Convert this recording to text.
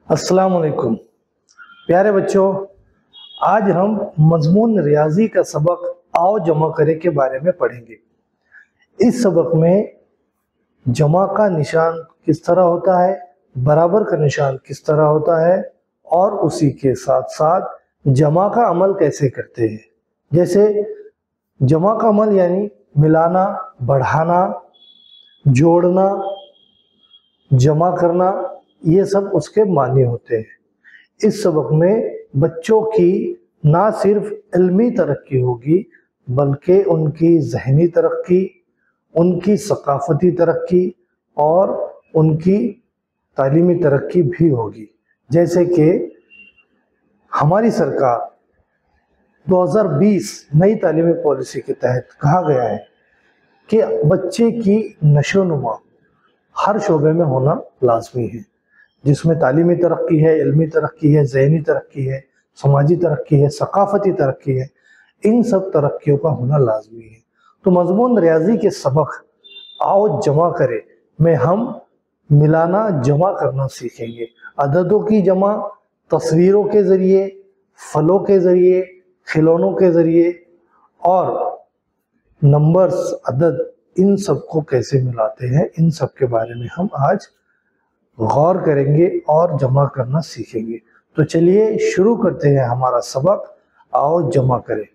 अस्सलाम वालेकुम प्यारे बच्चों, आज हम मजमून रियाजी का सबक आओ जमा करें के बारे में पढ़ेंगे। इस सबक में जमा का निशान किस तरह होता है, बराबर का निशान किस तरह होता है और उसी के साथ साथ जमा का अमल कैसे करते हैं। जैसे जमा का अमल यानी मिलाना, बढ़ाना, जोड़ना, जमा करना, ये सब उसके मानी होते हैं। इस सबक में बच्चों की ना सिर्फ इल्मी तरक्की होगी बल्कि उनकी ज़हनी तरक्की, उनकी सकाफती तरक्की और उनकी तालीमी तरक्की भी होगी। जैसे कि हमारी सरकार 2020 नई तालीमी पॉलिसी के तहत कहा गया है कि बच्चे की नशोनुमा हर शोबे में होना लाजमी है, जिसमें तालीमी तरक्की है, इल्मी तरक्की है, ज़हनी तरक्की है, समाजी तरक्की है, सकाफती तरक्की है। इन सब तरक्कियों का होना लाजमी है। तो मजमून रियाजी के सबक आओ जमा करें में हम मिलाना, जमा करना सीखेंगे। अददों की जमा तस्वीरों के ज़रिए, फलों के ज़रिए, खिलौनों के ज़रिए और नंबर्स, अदद, इन सब को कैसे मिलाते हैं, इन सब के बारे में हम आज गौर करेंगे और जमा करना सीखेंगे। तो चलिए शुरू करते हैं हमारा सबक आओ जमा करें।